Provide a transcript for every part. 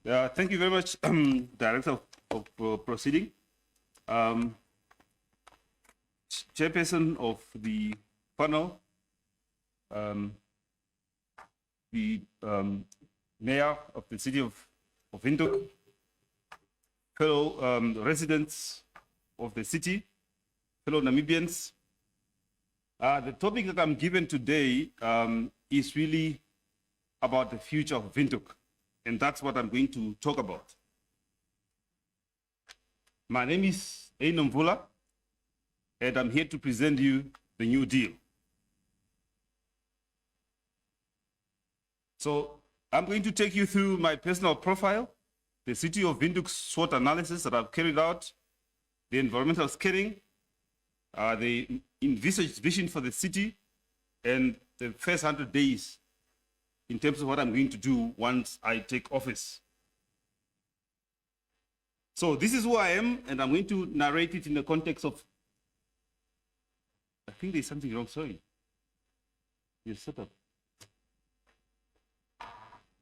Thank you very much, Director of Proceeding. Chairperson of the panel, the Mayor of the City of Windhoek, fellow residents of the city, fellow Namibians. The topic that I'm given today is really about the future of Windhoek, and that's what I'm going to talk about. My name is Eino Mvula, and I'm here to present you the New Deal. So I'm going to take you through my personal profile, the City of Windhoek's SWOT analysis that I've carried out, the environmental scaling, the envisaged vision for the city, and the first 100 days in terms of what I'm going to do once I take office. So this is who I am, and I'm going to narrate it in the context of, I think there's something wrong, sorry. Your setup.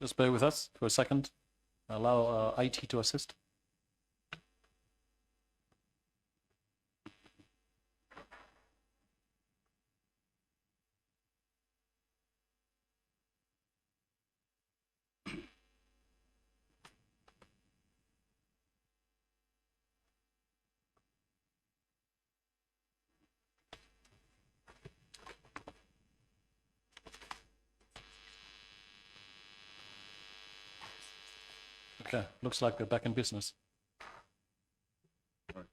Just bear with us for a second. Allow IT to assist. Okay, looks like we're back in business. Right.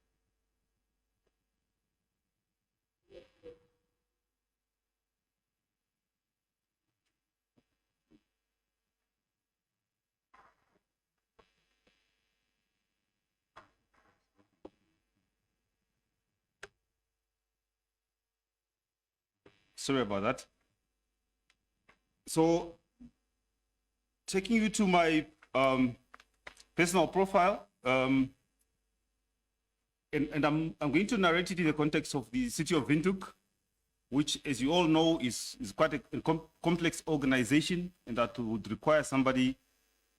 Sorry about that. So, taking you to my personal profile, and I'm going to narrate it in the context of the City of Windhoek, which, as you all know, is quite a complex organization, and that would require somebody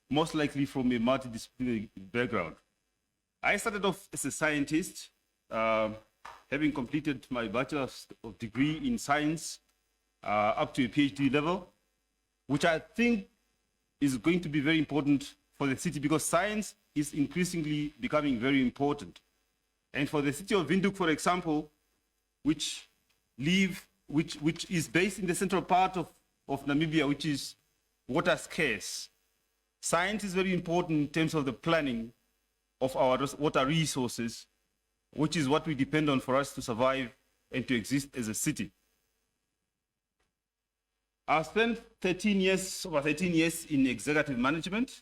most likely from a multidisciplinary background. I started off as a scientist, having completed my bachelor's degree in science up to a PhD level, which I think is going to be very important for the city because science is increasingly becoming very important. And for the City of Windhoek, for example, which is based in the central part of Namibia, which is water scarce, science is very important in terms of the planning of our water resources, which is what we depend on for us to survive and to exist as a city. I've spent over 13 years in executive management,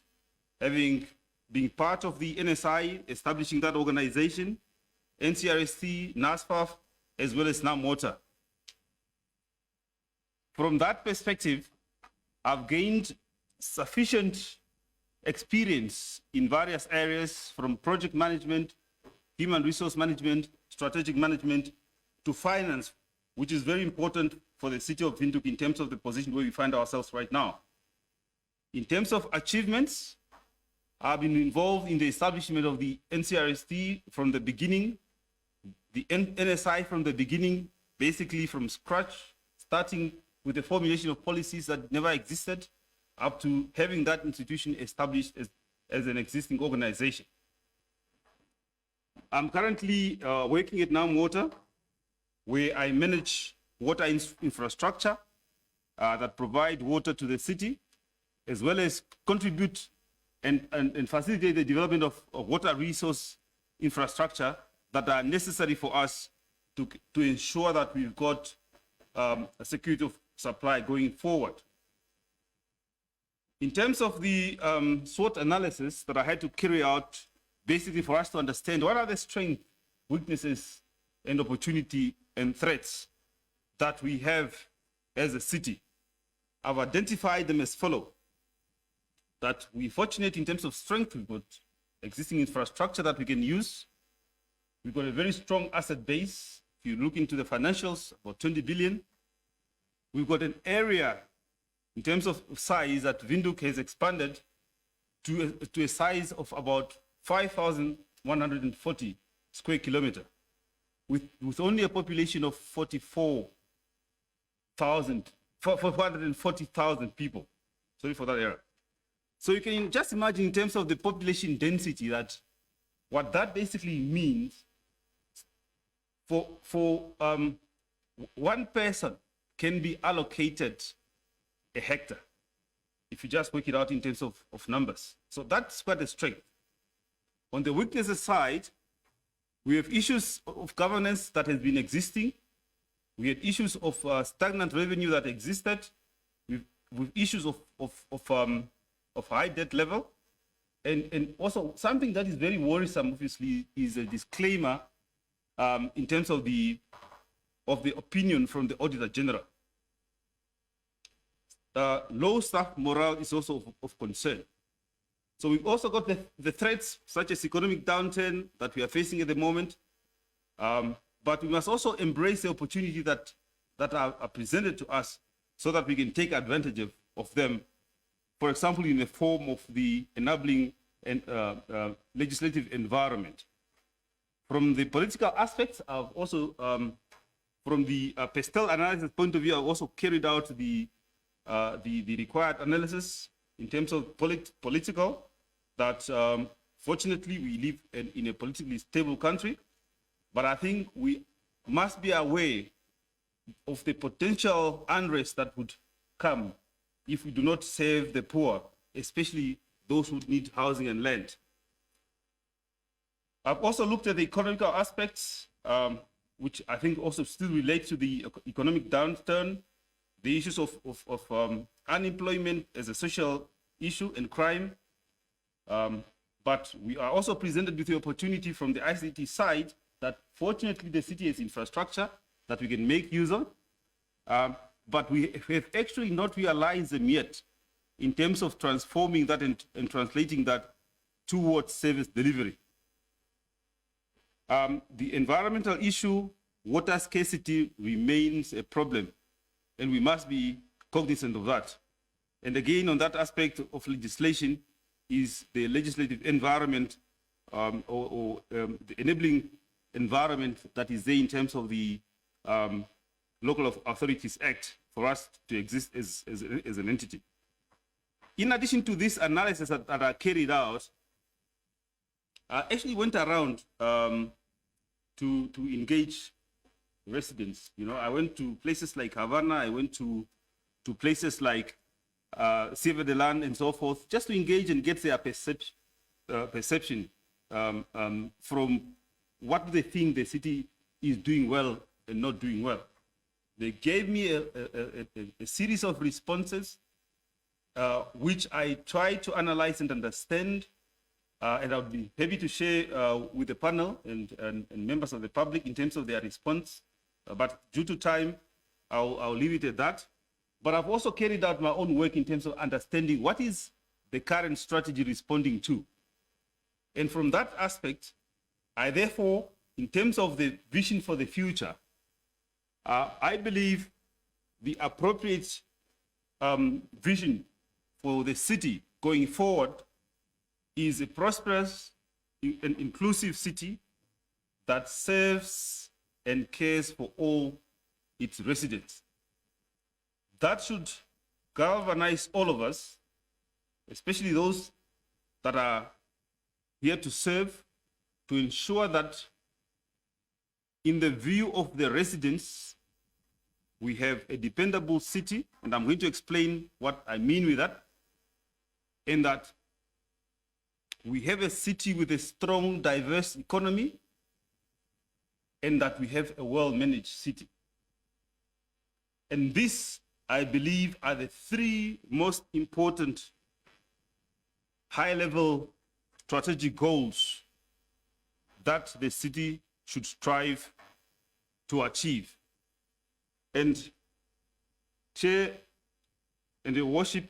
having been part of the NSI, establishing that organization, NCRST, NSFAF, as well as NAMWater. From that perspective, I've gained sufficient experience in various areas from project management, human resource management, strategic management, to finance, which is very important for the City of Windhoek in terms of the position where we find ourselves right now. In terms of achievements, I've been involved in the establishment of the NCRST from the beginning, the NSI from the beginning, basically from scratch, starting with the formulation of policies that never existed, up to having that institution established as an existing organization. I'm currently working at NAMWater, where I manage water infrastructure that provide water to the city, as well as contribute and facilitate the development of water resource infrastructure that are necessary for us to ensure that we've got a security of supply going forward. In terms of the SWOT analysis that I had to carry out, basically for us to understand what are the strengths, weaknesses, and opportunity and threats that we have as a city, I've identified them as follow. That we're fortunate in terms of strength, we've got existing infrastructure that we can use. We've got a very strong asset base. If you look into the financials, about 20 billion. We've got an area in terms of size that Windhoek has expanded to a size of about 5,140 square kilometer, with only a population of 440,000 people. Sorry for that error. So you can just imagine in terms of the population density that what that basically means for one person can be allocated a hectare, if you just work it out in terms of numbers. So that's quite a strength. On the weaknesses side, we have issues of governance that has been existing. We had issues of stagnant revenue that existed, with issues of high debt level. And also something that is very worrisome, obviously, is a disclaimer in terms of the opinion from the Auditor General. Low staff morale is also of concern. So we've also got the threats such as economic downturn that we are facing at the moment. But we must also embrace the opportunity that are presented to us so that we can take advantage of them. For example, in the form of the enabling and legislative environment. From the political aspects, I've also, from the PESTEL analysis point of view, I've also carried out the required analysis in terms of political, that fortunately we live in a politically stable country, but I think we must be aware of the potential unrest that would come if we do not save the poor, especially those who need housing and land. I've also looked at the economical aspects, which I think also still relate to the economic downturn, the issues of unemployment as a social issue and crime. But we are also presented with the opportunity from the ICT side that fortunately the city has infrastructure that we can make use of. But we have actually not realized them yet in terms of transforming that and translating that towards service delivery. The environmental issue, water scarcity remains a problem, and we must be cognizant of that. And again, on that aspect of legislation is the legislative environment or the enabling environment that is there in terms of the Local Authorities Act for us to exist as an entity. In addition to this analysis that are carried out, I actually went around to engage residents. You know, I went to places like Havana, I went to places like Sierra de Land and so forth, just to engage and get their perception from what they think the city is doing well and not doing well. They gave me a series of responses, which I tried to analyze and understand, and I would be happy to share with the panel and members of the public in terms of their response. But due to time, I'll leave it at that. But I've also carried out my own work in terms of understanding what is the current strategy responding to. And from that aspect, I therefore, in terms of the vision for the future, I believe the appropriate vision for the city going forward is a prosperous and inclusive city that serves and cares for all its residents. That should galvanize all of us, especially those that are here to serve, to ensure that in the view of the residents, we have a dependable city, and I'm going to explain what I mean with that, and that we have a city with a strong, diverse economy, and that we have a well-managed city. And this, I believe, are the three most important high-level strategic goals that the city should strive to achieve. And Chair and your worship,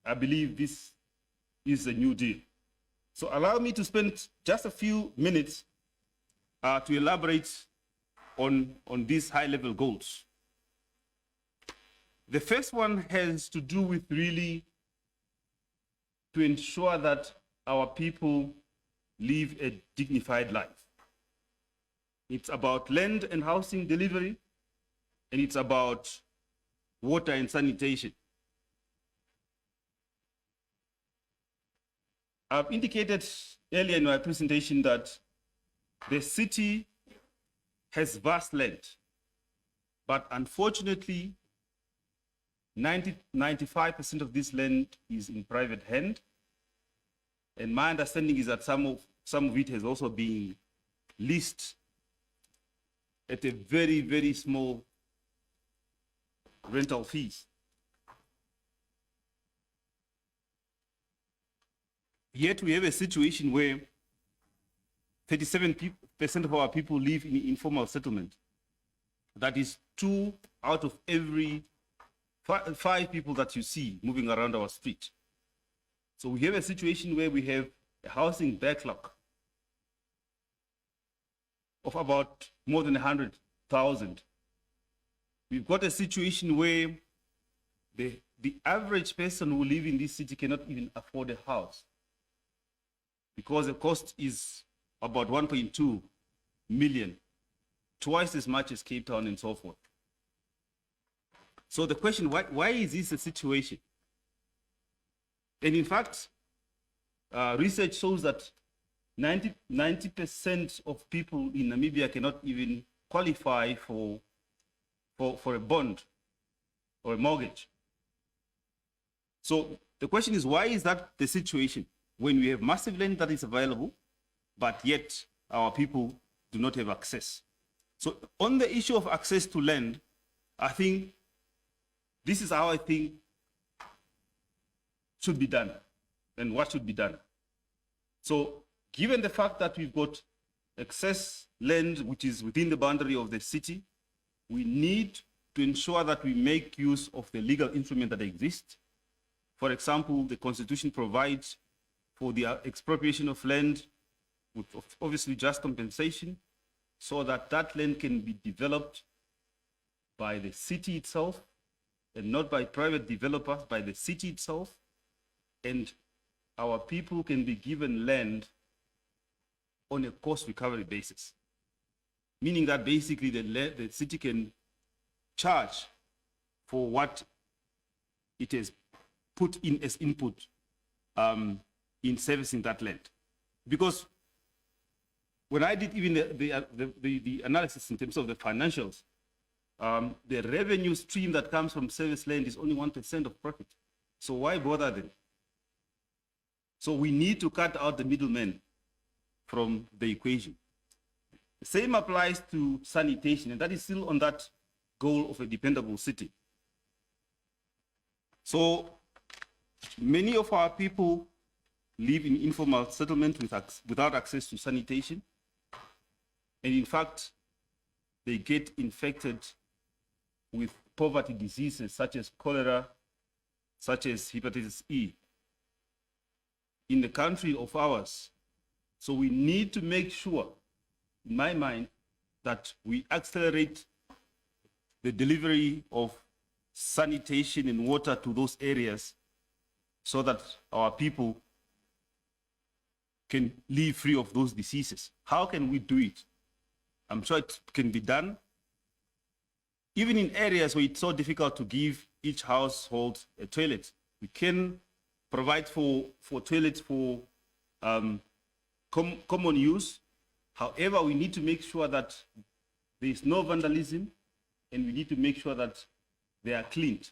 I believe this is a new deal. So allow me to spend just a few minutes to elaborate on these high-level goals. The first one has to do with really to ensure that our people live a dignified life. It's about land and housing delivery, and it's about water and sanitation. I've indicated earlier in my presentation that the city has vast land, but unfortunately, 95% of this land is in private hand. And my understanding is that some of it has also been leased at a very, very small rental fees. Yet we have a situation where 37% of our people live in informal settlement. That is 2 out of every 5 people that you see moving around our street. So we have a situation where we have a housing backlog of about more than 100,000. We've got a situation where the average person who lives in this city cannot even afford a house because the cost is about 1.2 million, twice as much as Cape Town and so forth. So the question, why is this a situation? And in fact, research shows that 90% of people in Namibia cannot even qualify for a bond or a mortgage. So the question is, why is that the situation when we have massive land that is available, but yet our people do not have access? So on the issue of access to land, I think this is how I think should be done and what should be done. So given the fact that we've got excess land which is within the boundary of the city, we need to ensure that we make use of the legal instrument that exists. For example, the Constitution provides for the expropriation of land with obviously just compensation, so that that land can be developed by the city itself and not by private developers, by the city itself. And our people can be given land on a cost recovery basis, meaning that basically the city can charge for what it has put in as input in servicing that land. Because when I did even the analysis in terms of the financials, the revenue stream that comes from service land is only 1% of profit. So why bother then? So we need to cut out the middlemen from the equation. The same applies to sanitation, and that is still on that goal of a dependable city. So many of our people live in informal settlement without access to sanitation. And in fact, they get infected with poverty diseases such as cholera, such as hepatitis E, in the country of ours. So we need to make sure, in my mind, that we accelerate the delivery of sanitation and water to those areas so that our people can live free of those diseases. How can we do it? I'm sure it can be done. Even in areas where it's so difficult to give each household a toilet, we can provide for toilets for common use. However, we need to make sure that there is no vandalism, and we need to make sure that they are cleaned.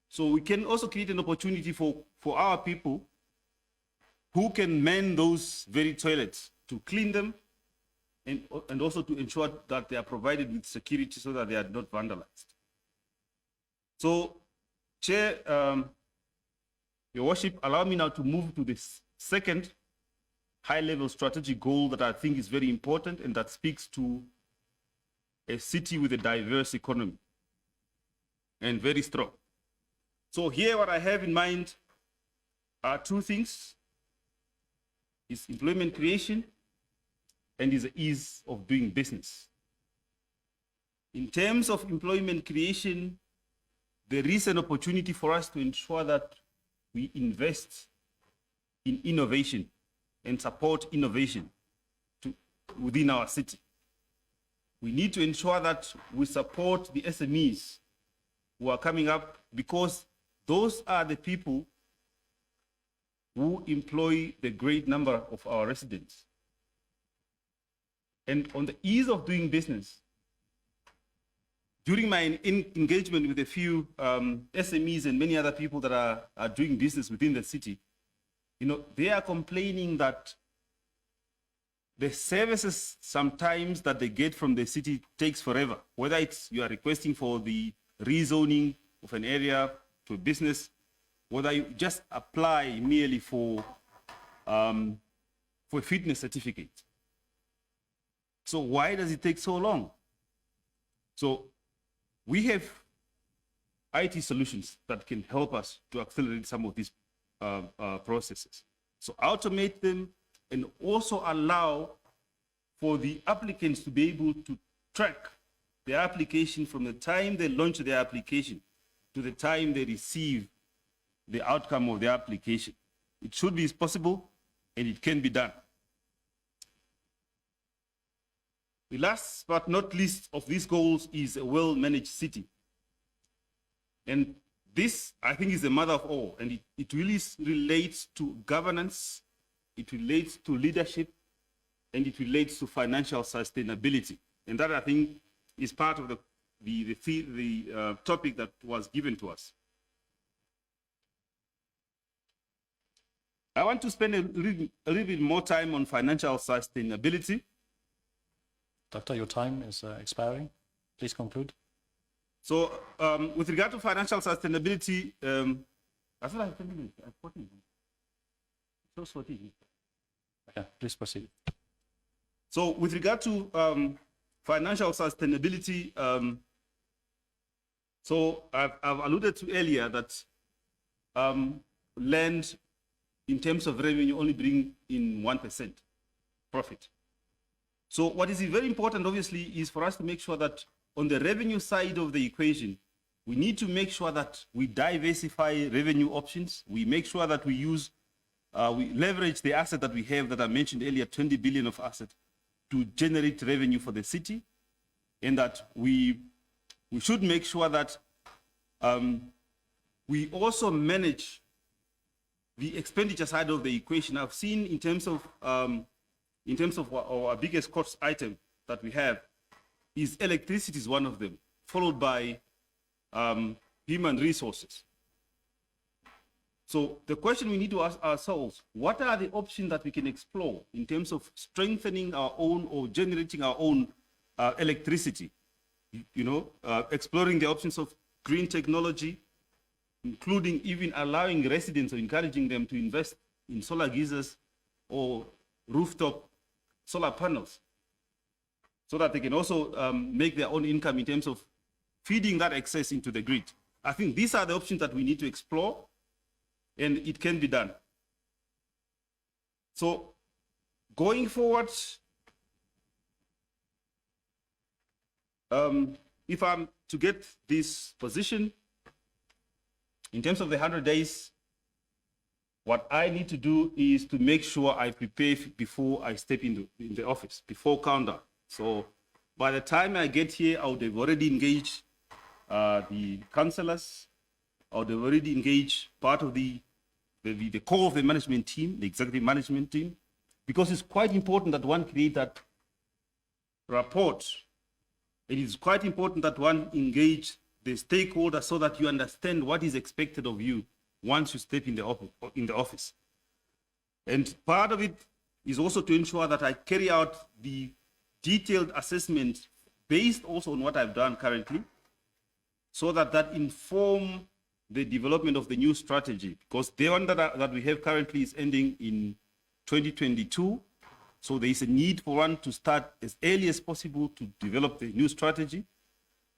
So we can also create an opportunity for our people who can man those very toilets to clean them and also to ensure that they are provided with security so that they are not vandalized. So, Chair, Your Worship, allow me now to move to this second high-level strategic goal that I think is very important and that speaks to a city with a diverse economy and very strong. So here what I have in mind are two things: is employment creation and is the ease of doing business. In terms of employment creation, there is an opportunity for us to ensure that we invest in innovation and support innovation within our city. We need to ensure that we support the SMEs who are coming up, because those are the people who employ the great number of our residents. And on the ease of doing business, during my engagement with a few SMEs and many other people that are doing business within the city, they are complaining that the services sometimes that they get from the city takes forever. Whether it's you are requesting for the rezoning of an area to a business, whether you just apply merely for a fitness certificate. So why does it take so long? So we have IT solutions that can help us to accelerate some of these processes. So automate them and also allow for the applicants to be able to track their application from the time they launch their application to the time they receive the outcome of their application. It should be possible and it can be done. The last but not least of these goals is a well-managed city. And this, I think, is the mother of all, and it really relates to governance, it relates to leadership, and it relates to financial sustainability. And that, I think, is part of the topic that was given to us. I want to spend a little bit more time on financial sustainability. Doctor, your time is expiring. Please conclude. So, with regard to financial sustainability, I thought I had 10 minutes. I have 14 minutes. So 14. Okay, please proceed. So, with regard to financial sustainability, so I've alluded to earlier that land, in terms of revenue, only bring in 1% profit. So what is very important, obviously, is for us to make sure that on the revenue side of the equation, we need to make sure that we diversify revenue options. We make sure that we leverage the asset that we have that I mentioned earlier, 20 billion of assets, to generate revenue for the city. And that we should make sure that we also manage the expenditure side of the equation. I've seen in terms of our biggest cost item that we have is electricity is one of them, followed by human resources. So the question we need to ask ourselves, what are the options that we can explore in terms of strengthening our own or generating our own electricity? Exploring the options of green technology, including even allowing residents or encouraging them to invest in solar geysers or rooftop solar panels, so that they can also make their own income in terms of feeding that excess into the grid. I think these are the options that we need to explore, and it can be done. So going forward, if I'm to get this position, in terms of the 100 days, what I need to do is to make sure I prepare before I step in the office, before countdown. So by the time I get here, I would have already engaged the councillors. I would have already engaged part of the core of the management team, the executive management team, because it's quite important that one create that rapport. It is quite important that one engage the stakeholders so that you understand what is expected of you once you step in the office. And part of it is also to ensure that I carry out the detailed assessment based also on what I've done currently, so that inform the development of the new strategy, because the one that we have currently is ending in 2022. So there is a need for one to start as early as possible to develop the new strategy,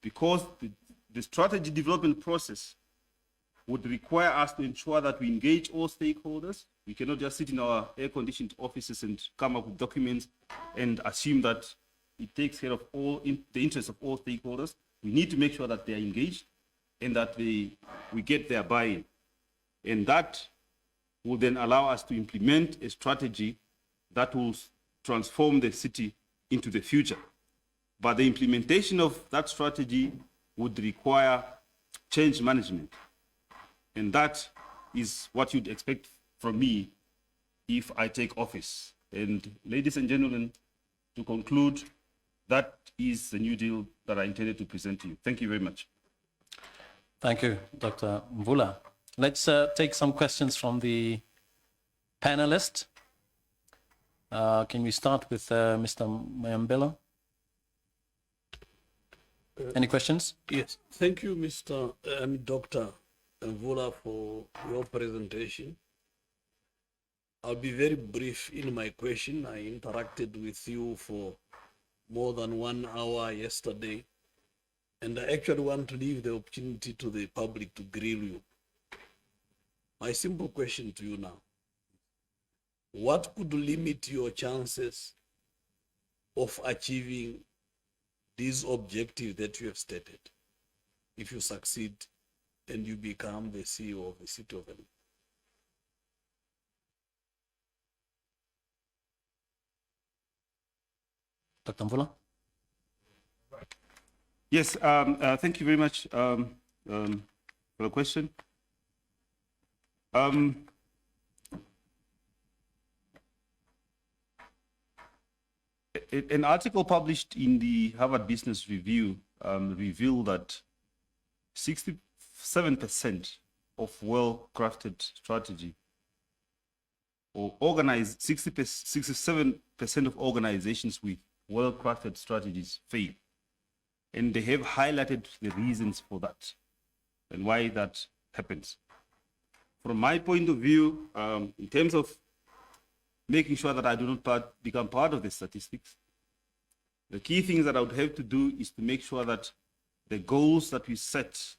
because the strategy development process would require us to ensure that we engage all stakeholders. We cannot just sit in our air-conditioned offices and come up with documents and assume that it takes care of the interests of all stakeholders. We need to make sure that they are engaged and that we get their buy-in. And that will then allow us to implement a strategy that will transform the city into the future. But the implementation of that strategy would require change management. And that is what you'd expect from me if I take office. And ladies and gentlemen, to conclude, that is the New Deal that I intended to present to you. Thank you very much. Thank you, Dr. Mvula. Let's take some questions from the panelists. Can we start with Mr. Mayambela? Any questions? Yes, thank you, Dr. Mvula, for your presentation. I'll be very brief in my question. I interacted with you for more than 1 hour yesterday, and I actually want to leave the opportunity to the public to grill you. My simple question to you now: what could limit your chances of achieving these objectives that you have stated if you succeed and you become the CEO of the city of Eino? Dr. Mvula? Yes, thank you very much for the question. An article published in the Harvard Business Review revealed that 67% of well-crafted strategy, or 67% of organizations with well-crafted strategies fail. And they have highlighted the reasons for that and why that happens. From my point of view, in terms of making sure that I do not become part of the statistics, the key things that I would have to do is to make sure that the goals that we set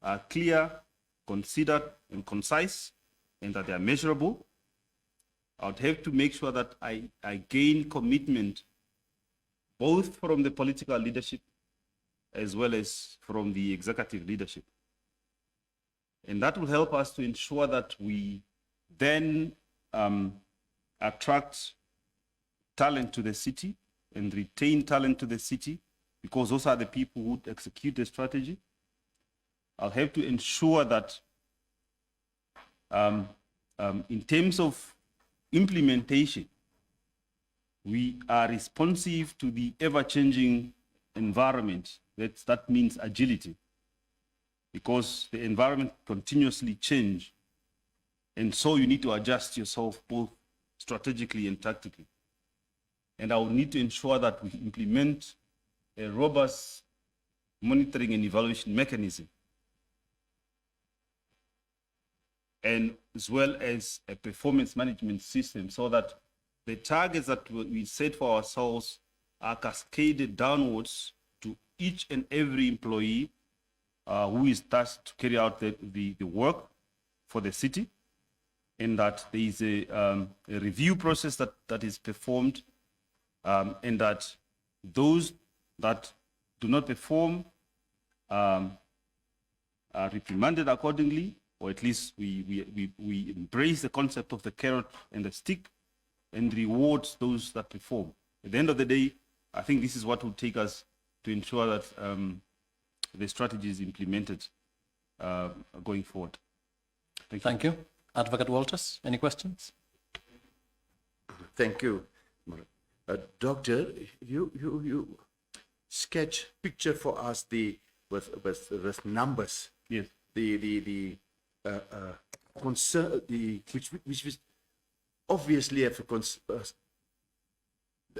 are clear, considered, and concise, and that they are measurable. I would have to make sure that I gain commitment both from the political leadership as well as from the executive leadership. And that will help us to ensure that we then attract talent to the city and retain talent to the city, because those are the people who execute the strategy. I'll have to ensure that in terms of implementation, we are responsive to the ever-changing environment. That means agility, because the environment continuously changes, and so you need to adjust yourself both strategically and tactically. And I will need to ensure that we implement a robust monitoring and evaluation mechanism, and as well as a performance management system, so that the targets that we set for ourselves are cascaded downwards to each and every employee who is tasked to carry out the work for the city, and that there is a review process that is performed, and that those that do not perform are reprimanded accordingly, or at least we embrace the concept of the carrot and the stick and rewards those that perform. At the end of the day, I think this is what will take us to ensure that the strategy is implemented going forward. Thank you. Advocate Walters, any questions? Thank you. Doctor, you sketch picture for us with numbers. Yes. The concern, which obviously have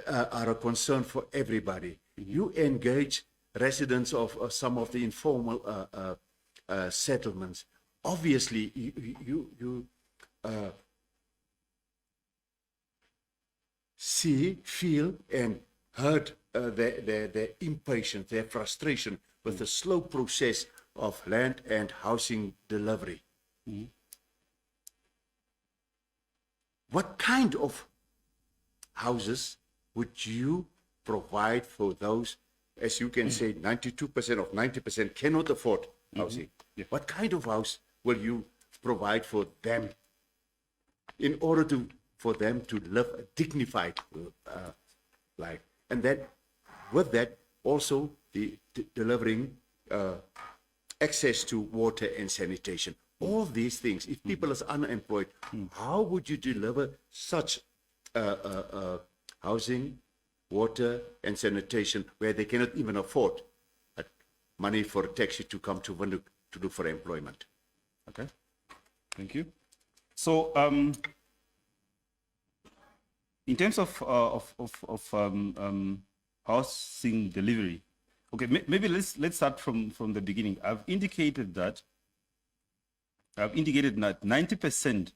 are a concern for everybody. Mm-hmm. You engage residents of some of the informal settlements. Obviously, you see, feel, and heard their impatience, their frustration with the slow process of land and housing delivery. Mm-hmm. What kind of houses would you provide for those, as you can say, 92% or 90% cannot afford housing? Mm-hmm. Yeah. What kind of house will you provide for them? in order for them to live a dignified life. And then with that, also delivering access to water and sanitation. All these things, if people are unemployed, how would you deliver such housing, water, and sanitation where they cannot even afford money for a taxi to come to Windhoek to look for employment? Okay, thank you. So, in terms of housing delivery, okay, maybe let's start from the beginning. I've indicated that 90%,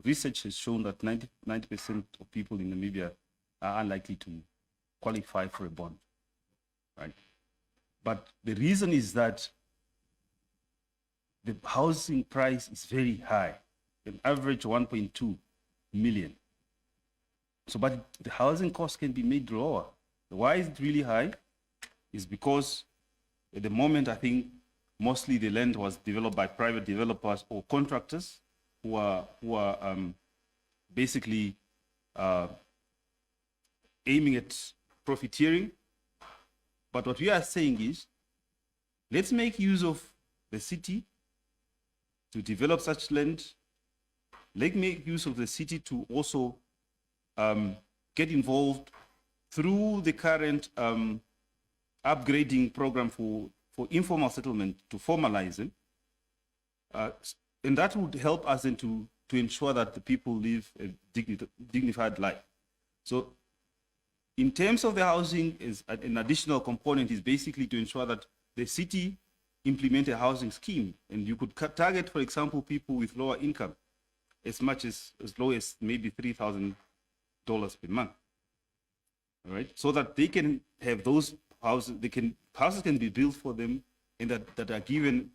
research has shown that 90% of people in Namibia are unlikely to qualify for a bond, right? But the reason is that the housing price is very high, an average 1.2 million. So, but the housing cost can be made lower. Why is it really high? Is because at the moment, I think mostly the land was developed by private developers or contractors who are basically aiming at profiteering. But what we are saying is, let's make use of the city to develop such land. Let's make use of the city to also get involved through the current upgrading program for informal settlement to formalize it. And that would help us then to ensure that the people live a dignified life. So in terms of the housing, is an additional component is basically to ensure that the city implement a housing scheme. And you could target, for example, people with lower income as much as low as maybe $3,000 per month. All right, so that they can have those houses, houses can be built for them, and that are given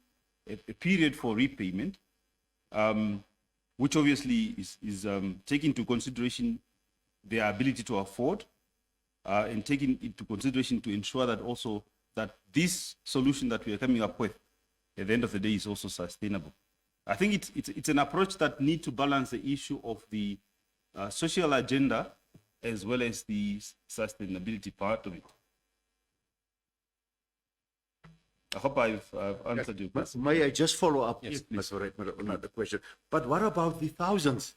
a period for repayment, which obviously is taking into consideration their ability to afford, and taking into consideration to ensure that also that this solution that we are coming up with at the end of the day is also sustainable. I think it's an approach that needs to balance the issue of the social agenda as well as the sustainability part of it. I hope I've answered your question. May I just follow up, Yes, Mr. Redmond, on another question? But what about the thousands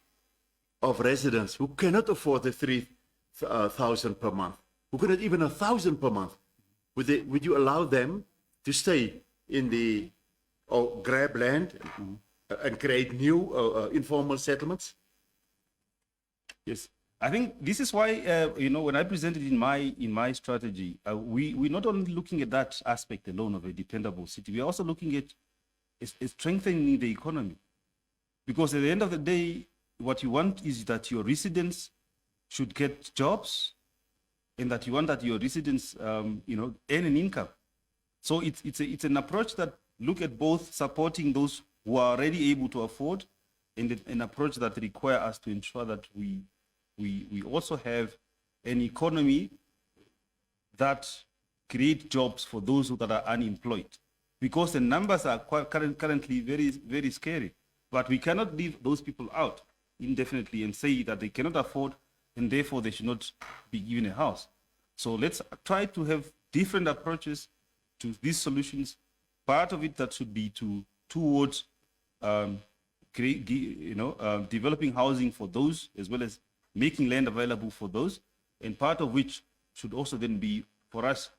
of residents who cannot afford the 3,000 per month, who cannot even 1,000 per month? Would you allow them to stay in the or grab land and create new informal settlements? Yes, I think this is why when I presented in my strategy, we're not only looking at that aspect alone of a dependable city. We are also looking at strengthening the economy, because at the end of the day, what you want is that your residents should get jobs, and that you want that your residents earn an income. So it's an approach that look at both supporting those who are already able to afford, and an approach that require us to ensure that we also have an economy that create jobs for those that are unemployed, because the numbers are currently very, very scary. But we cannot leave those people out indefinitely and say that they cannot afford and therefore they should not be given a house. So let's try to have different approaches to these solutions. Part of it that should be towards developing housing for those, as well as making land available for those, and part of which should also then be for us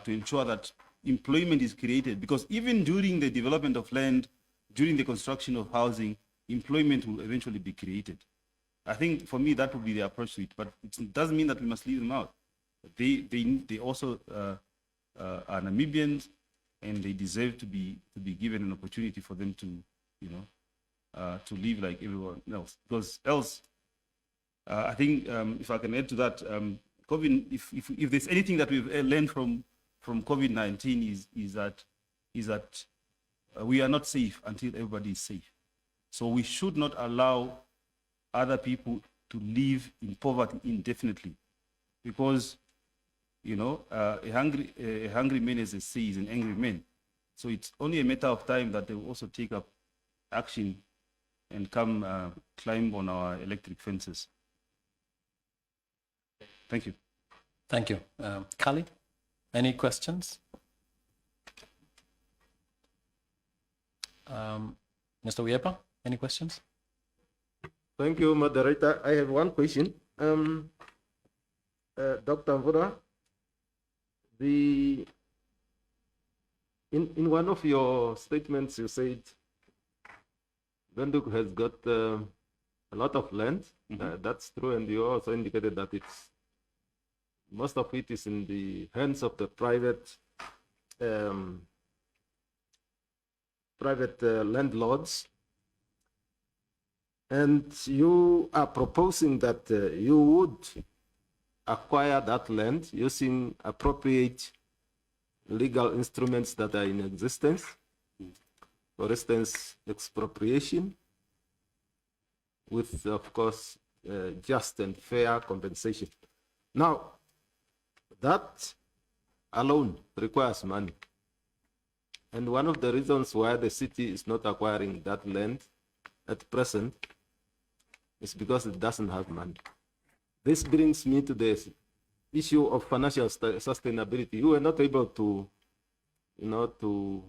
to ensure that employment is created, because even during the development of land, during the construction of housing, employment will eventually be created. I think for me that would be the approach to it, but it doesn't mean that we must leave them out. They also are Namibians, and they deserve to be given an opportunity for them to live like everyone else. Because else, I think if I can add to that, COVID. If there's anything that we've learned from COVID-19 is that we are not safe until everybody is safe. So we should not allow other people to live in poverty indefinitely, because a hungry man, as they say, is an angry man. So it's only a matter of time that they will also take up action and come climb on our electric fences. Thank you. Thank you. Kali, any questions? Mr. Uyepa, any questions? Thank you, moderator. I have one question. Dr. Mvula, in one of your statements, you said Windhoek has got a lot of land. That's true, and you also indicated that most of it is in the hands of the private landlords. And you are proposing that you would acquire that land using appropriate legal instruments that are in existence. For instance, expropriation, with, of course, just and fair compensation. Now, that alone requires money. And one of the reasons why the city is not acquiring that land at present is because it doesn't have money. This brings me to the issue of financial sustainability. You were not able to, to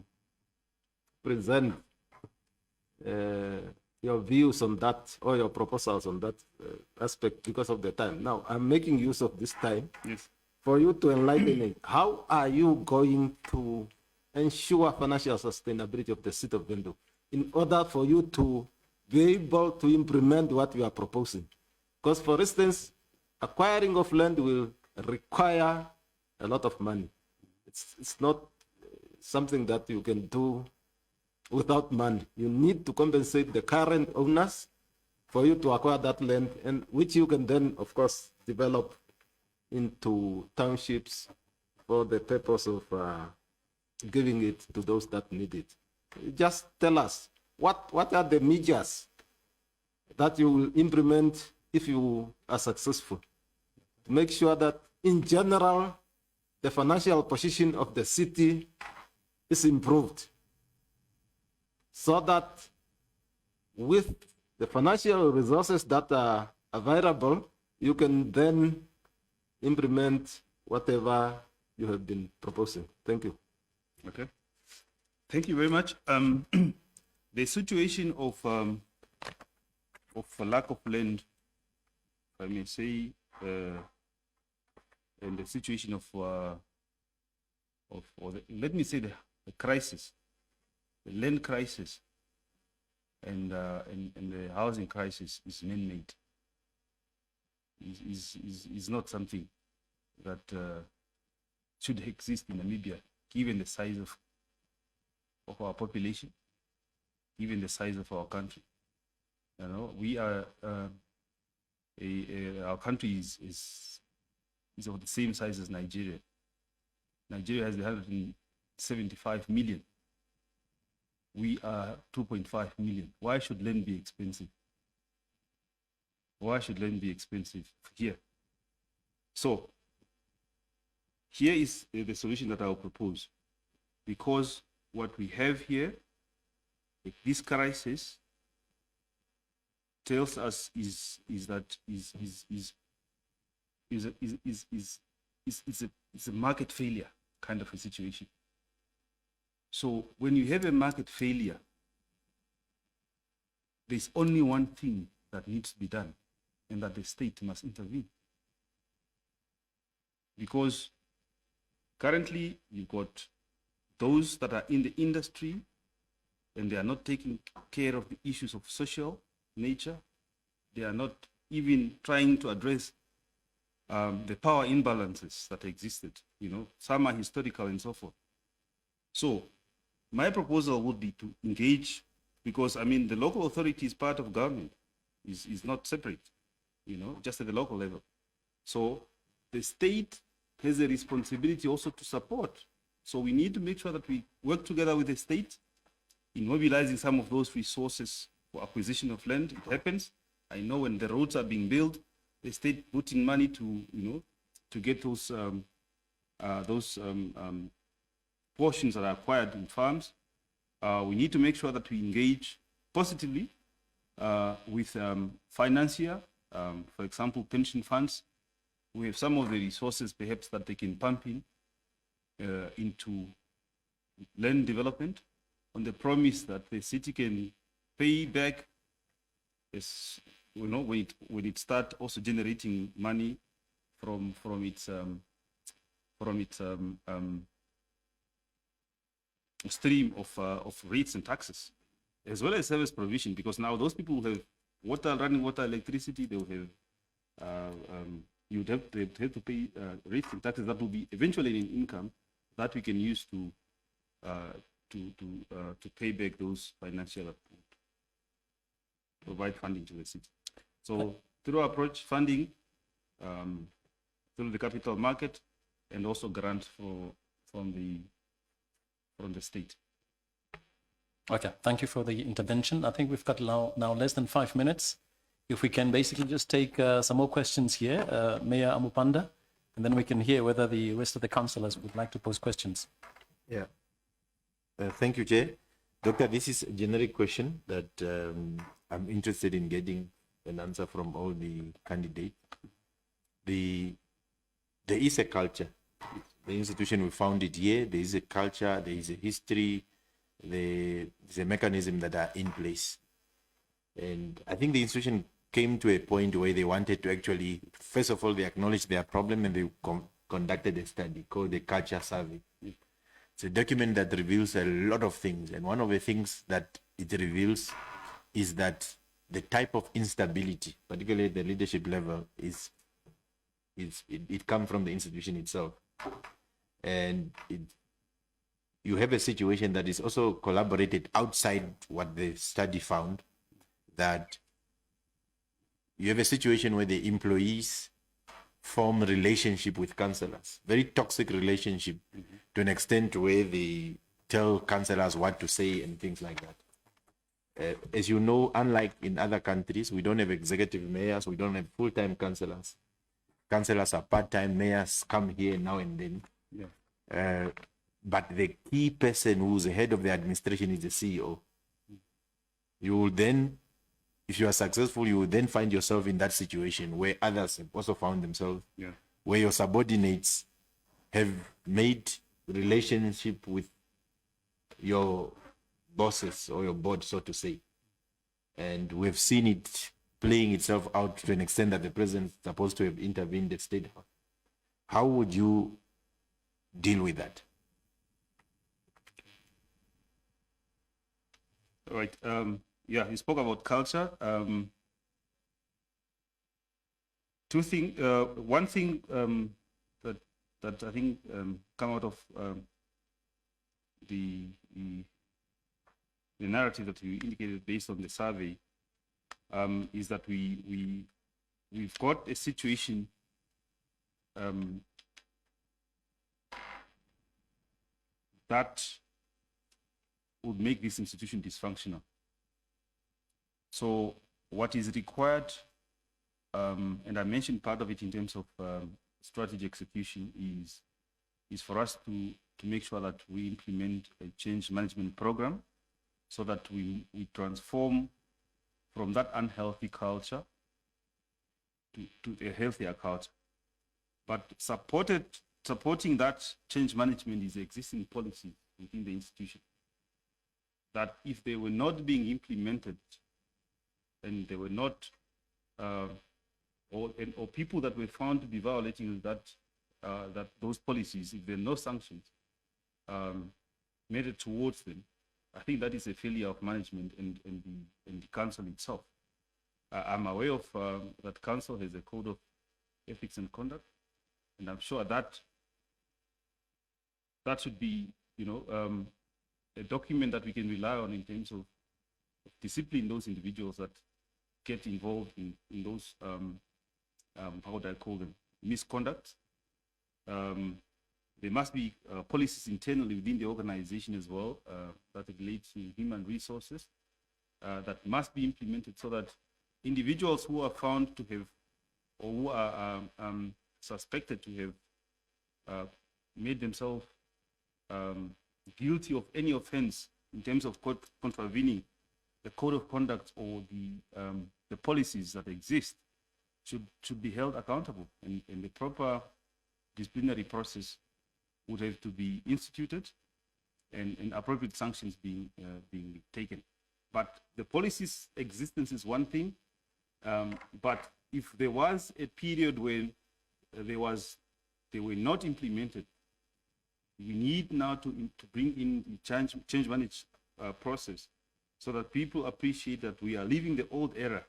present your views on that or your proposals on that aspect because of the time. Now, I'm making use of this time for you to enlighten me. How are you going to ensure financial sustainability of the city of Windhoek in order for you to be able to implement what you are proposing? Because, for instance, acquiring of land will require a lot of money. It's not something that you can do without money. You need to compensate the current owners for you to acquire that land, and which you can then, of course, develop into townships for the purpose of giving it to those that need it. Just tell us, what are the measures that you will implement if you are successful to make sure that, in general, the financial position of the city is improved, so that with the financial resources that are available, you can then implement whatever you have been proposing. Thank you. Okay. Thank you very much. The situation of lack of land, if I may say, and the situation of let me say the crisis, the land crisis, and the housing crisis is man-made. Is not something that should exist in Namibia, given the size of our population, given the size of our country. You know, we are our country is of the same size as Nigeria. Nigeria has 175 million. We are 2.5 million. Why should land be expensive? Why should land be expensive here? So here is the solution that I will propose. Because what we have here, this crisis tells us is a market failure kind of a situation. So when you have a market failure, there's only one thing that needs to be done, and that the state must intervene. Because currently you've got those that are in the industry and they are not taking care of the issues of social nature. They are not even trying to address the power imbalances that existed. You know, some are historical and so forth. So my proposal would be to engage, because I mean the local authority is part of government, is not separate, you know, just at the local level. So the state has a responsibility also to support. So we need to make sure that we work together with the state in mobilizing some of those resources for acquisition of land. It happens. I know when the roads are being built, the state putting money to, you know, to get those portions that are acquired in farms. We need to make sure that we engage positively with financier, for example, pension funds. We have some of the resources perhaps that they can pump in into land development on the promise that the city can pay back as you know when it start also generating money from its stream of rates and taxes, as well as service provision, because now those people who have running water, electricity, they will have they have to pay rates and taxes that will be eventually an income that we can use to pay back those financial, provide funding to the city. So through our approach, funding through the capital market, and also grant from the state. Okay, thank you for the intervention. I think we've got now less than 5 minutes. If we can basically just take some more questions here, Mayor Amupanda, and then we can hear whether the rest of the councillors would like to pose questions. Yeah. Thank you, Chair. Doctor, this is a generic question that I'm interested in getting an answer from all the candidates. There is a culture. The institution, we found it here. There is a culture, there is a history, there is a mechanism that are in place. And I think the institution came to a point where they wanted to actually, first of all, they acknowledged their problem and they conducted a study called the Culture Survey. It's a document that reveals a lot of things. And one of the things that it reveals is that the type of instability, particularly at the leadership level, it comes from the institution itself. And you have a situation that is also collaborated outside what the study found, that you have a situation where the employees form a relationship with councillors, very toxic relationship, to an extent where they tell councillors what to say and things like that. As you know, unlike in other countries, we don't have executive mayors, we don't have full-time councillors. Councillors are part-time, mayors come here now and then. Yeah. But the key person who's the head of the administration is the CEO. You will then, if you are successful, you will then find yourself in that situation where others have also found themselves, where your subordinates have made relationship with your bosses or your board, so to say. And we've seen it playing itself out to an extent that the president is supposed to have intervened at State House. How would you deal with that? All right. Yeah, you spoke about culture. Two things. One thing that I think come out of the narrative that you indicated based on the survey is that we've got a situation that would make this institution dysfunctional. So what is required, and I mentioned part of it in terms of strategy execution, is for us to make sure that we implement a change management program so that we transform from that unhealthy culture to a healthier culture. But supporting that change management is existing policies within the institution that if they were not being implemented and they were not, or people that were found to be violating those policies, if there are no sanctions made towards them, I think that is a failure of management and the council itself. I'm aware of that council has a code of ethics and conduct, and I'm sure that should be, a document that we can rely on in terms of discipline those individuals that get involved in those, how would I call them, misconduct. There must be policies internally within the organization as well that relate to human resources that must be implemented so that individuals who are found to have, or who are suspected to have made themselves guilty of any offense in terms of contravening the code of conduct or the policies that exist should be held accountable, and the proper disciplinary process would have to be instituted, and appropriate sanctions being taken. But the policy's existence is one thing, but if there was a period when they were not implemented, we need now to bring in the change manage process, so that people appreciate that we are leaving the old era,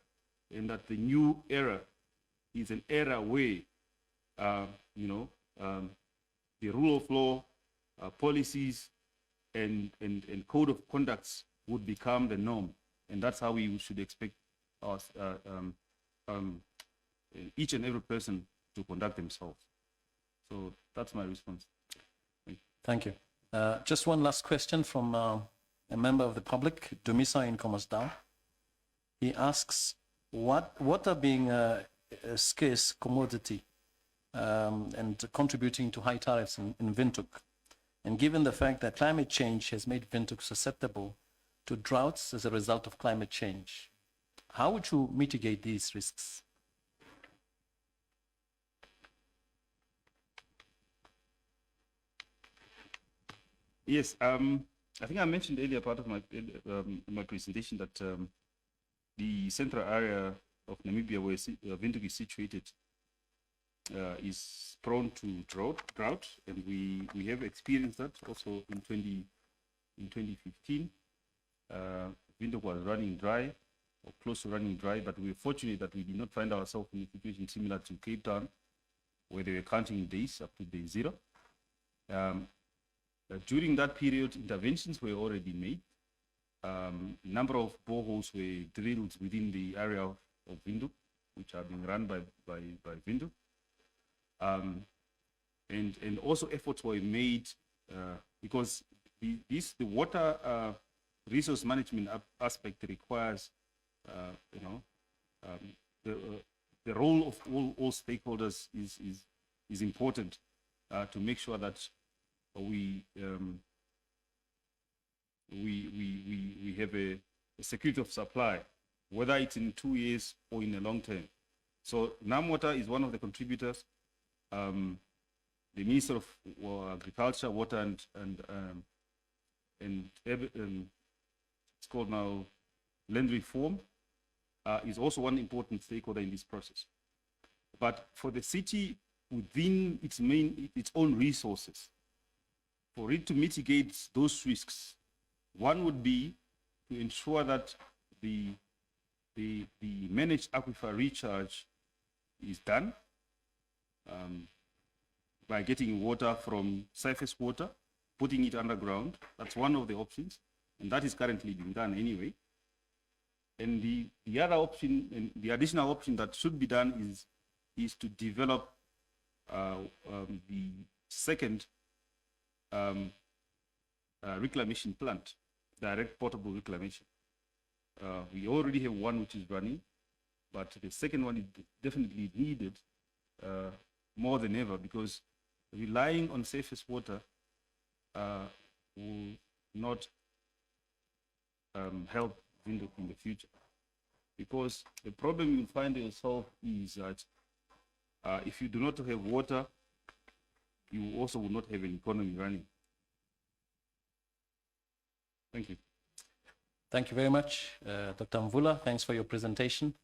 and that the new era is an era where, the rule of law, policies, and code of conducts would become the norm, and that's how we should expect us, each and every person to conduct themselves. So that's my response. Thank you. Just one last question from a member of the public, Dumisa in Commersdal. He asks, water being a scarce commodity and contributing to high tariffs in Windhoek, and given the fact that climate change has made Windhoek susceptible to droughts as a result of climate change, how would you mitigate these risks? Yes, I think I mentioned earlier part of my presentation that the central area of Namibia where Windhoek is situated is prone to drought, and we have experienced that also in 2015. Windhoek was running dry, or close to running dry, but we were fortunate that we did not find ourselves in a situation similar to Cape Town, where they were counting days up to day 0. During that period, interventions were already made. A number of boreholes were drilled within the area of Windhoek, which are being run by Windhoek. And also efforts were made because the water resource management aspect requires, the role of all stakeholders is important to make sure that we have a security of supply, whether it's in 2 years or in the long term. So NAMWater is one of the contributors. The Minister of Agriculture, Water and it's called now Land Reform, is also one important stakeholder in this process. But for the city, within its own resources, for it to mitigate those risks, one would be to ensure that the managed aquifer recharge is done by getting water from surface water, putting it underground. That's one of the options, and that is currently being done anyway. And the other option, and the additional option that should be done is to develop the second reclamation plant, direct portable reclamation. We already have one which is running, but the second one is definitely needed more than ever, because relying on surface water will not help Windhoek in the future. Because the problem you find yourself is that if you do not have water, you also will not have an economy running. Thank you. Thank you very much, Dr. Mvula. Thanks for your presentation.